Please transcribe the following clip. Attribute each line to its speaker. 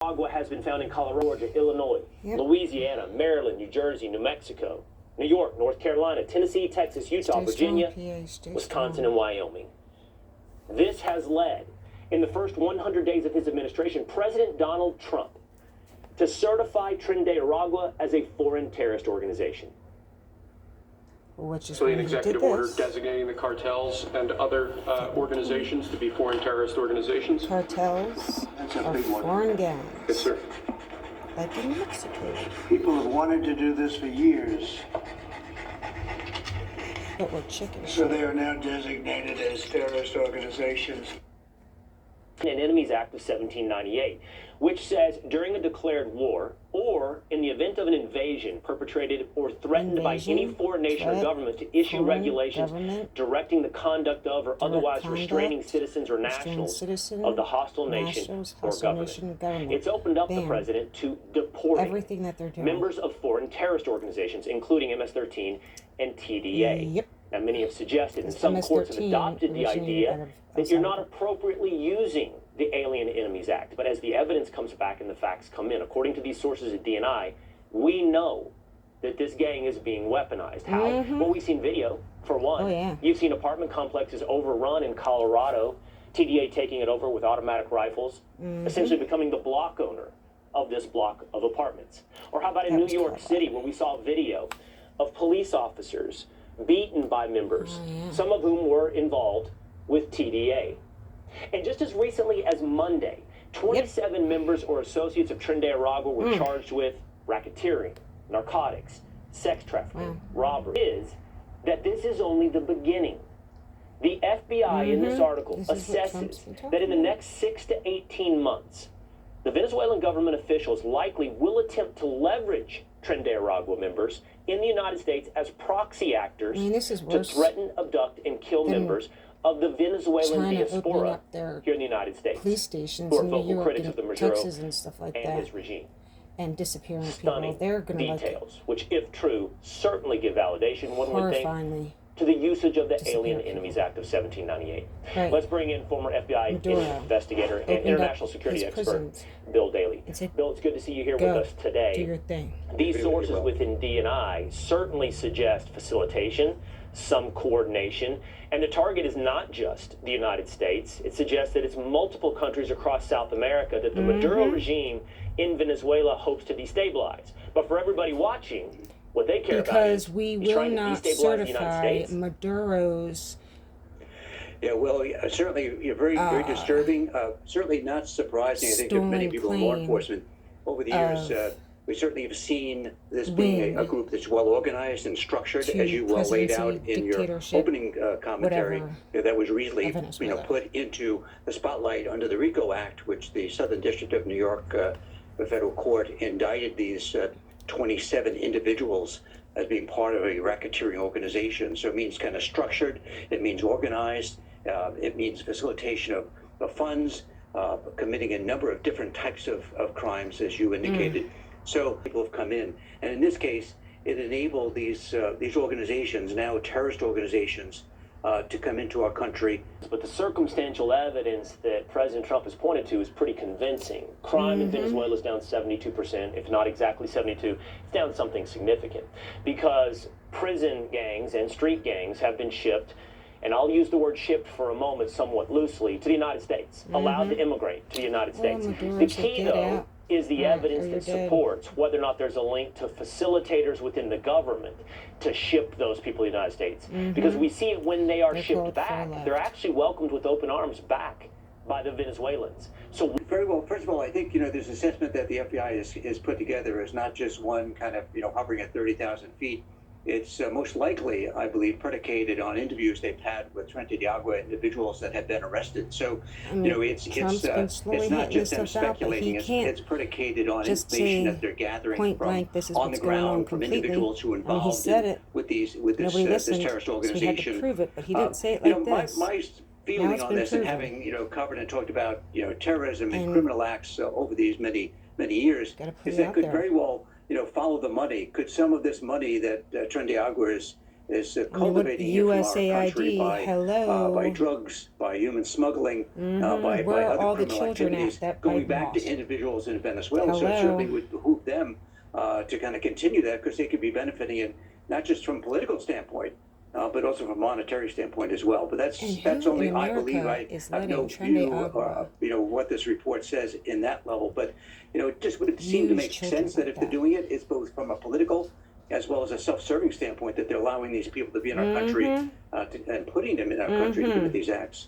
Speaker 1: Agua has been found in Colorado, Georgia, Illinois, Louisiana, Maryland, New Jersey, New Mexico, New York, North Carolina, Tennessee, Texas, Utah, Virginia, Wisconsin, and Wyoming. This has led, in the first 100 days of his administration, President Donald Trump to certify Trinidad and Tobago as a foreign terrorist organization.
Speaker 2: Which is an executive order designating the cartels and other organizations to be foreign terrorist organizations.
Speaker 3: Cartels are foreign gangs.
Speaker 2: Yes, sir.
Speaker 3: Like in Mexico.
Speaker 4: People have wanted to do this for years.
Speaker 3: But we're chicken.
Speaker 4: So they are now designated as terrorist organizations.
Speaker 1: An Enemies Act of 1798, which says during a declared war or in the event of an invasion perpetrated or threatened by any foreign nation or government to issue regulations directing the conduct of or otherwise restraining citizens or nationals of the hostile nation or government. It's opened up the president to deporting members of foreign terrorist organizations, including MS-13 and TDA. Now, many have suggested, and some courts have adopted the idea that you're not appropriately using the Alien Enemies Act. But as the evidence comes back and the facts come in, according to these sources at DNI, we know that this gang is being weaponized. How? Well, we've seen video, for one. You've seen apartment complexes overrun in Colorado, TDA taking it over with automatic rifles, essentially becoming the block owner of this block of apartments. Or how about in New York City, where we saw video of police officers beaten by members, some of whom were involved with TDA. And just as recently as Monday, 27 members or associates of Trinidad and Tobago were charged with racketeering, narcotics, sex trafficking, robbery. Is that this is only the beginning. The FBI in this article assesses that in the next 6 to 18 months, the Venezuelan government officials likely will attempt to leverage Trinidad and Tobago members in the United States as proxy actors to threaten, abduct, and kill members of the Venezuelan diaspora here in the United States,
Speaker 3: police stations
Speaker 1: who are
Speaker 3: in New
Speaker 1: vocal
Speaker 3: York
Speaker 1: critics
Speaker 3: and
Speaker 1: of the Maduro
Speaker 3: Texas and stuff like
Speaker 1: and
Speaker 3: that,
Speaker 1: his regime.
Speaker 3: and disappearing
Speaker 1: Stunning
Speaker 3: people. They're going to
Speaker 1: details, which, if true, certainly give validation, one would think,
Speaker 3: horrifyingly
Speaker 1: to the usage of the Alien Enemies Act of 1798. Let's bring in former FBI investigator and international security expert, Bill Daley. Bill, it's good to see you here with us today.
Speaker 3: Do your thing.
Speaker 1: These sources within DNI certainly suggest facilitation, some coordination, and the target is not just the United States. It suggests that it's multiple countries across South America that the Maduro regime in Venezuela hopes to destabilize. But for everybody watching, what they care about is
Speaker 3: we will not certify Maduro's.
Speaker 5: Yeah, well, certainly very disturbing. Certainly not surprising. I think to many people in law enforcement over the years, we certainly have seen this being a group that's well organized and structured, as you laid out in your opening commentary. That was recently, put into the spotlight under the RICO Act, which the Southern District of New York, the federal court, indicted these 27 individuals as being part of a racketeering organization. So it means kind of structured, it means organized, it means facilitation of funds, committing a number of different types of crimes, as you indicated. So people have come in, and in this case, it enabled these organizations, now terrorist organizations, to come into our country.
Speaker 1: But the circumstantial evidence that President Trump has pointed to is pretty convincing. Crime in Venezuela is down 72%, if not exactly 72. It's down something significant because prison gangs and street gangs have been shipped, and I'll use the word shipped for a moment somewhat loosely, to the United States, allowed to immigrate to the United States. The key, though, is the evidence that supports whether or not there's a link to facilitators within the government to ship those people to the United States. Because we see it when they are shipped back. They're actually welcomed with open arms back by the Venezuelans. So
Speaker 5: very well. First of all, I think there's an assessment that the FBI is put together as not just one kind of hovering at 30,000 feet. It's most likely, I believe, predicated on interviews they've had with Trinidad and Tobago individuals that have been arrested. So, it's not just them speculating. It's predicated on information that they're gathering from on the ground from individuals who are involved with this terrorist organization.
Speaker 3: So he had to prove it, but he didn't say it like this.
Speaker 5: My feeling on this, and having covered and talked about terrorism and criminal acts over these many years, is that could very well follow the money. Could some of this money that Trinidad and Tobago is
Speaker 3: what
Speaker 5: cultivating here from our country
Speaker 3: USAID,
Speaker 5: by drugs, by human smuggling, by
Speaker 3: Where are
Speaker 5: other
Speaker 3: all the
Speaker 5: criminal
Speaker 3: children
Speaker 5: activities,
Speaker 3: at that
Speaker 5: going
Speaker 3: Biden
Speaker 5: back to
Speaker 3: lost?
Speaker 5: individuals in Venezuela. So it
Speaker 3: Hello.
Speaker 5: certainly would behoove them to kind of continue that, because they could be benefiting it not just from a political standpoint, but also from a monetary standpoint as well. But that's
Speaker 3: And who
Speaker 5: only,
Speaker 3: in
Speaker 5: I believe, I
Speaker 3: America is
Speaker 5: have no
Speaker 3: letting Trende
Speaker 5: view,
Speaker 3: Agua
Speaker 5: what this report says in that level. But it just would seem to
Speaker 3: use
Speaker 5: make
Speaker 3: children
Speaker 5: sense that
Speaker 3: like
Speaker 5: if they're
Speaker 3: that?
Speaker 5: doing it, it's both from a political as well as a self-serving standpoint, that they're allowing these people to be in our country and putting them in our country to commit these acts.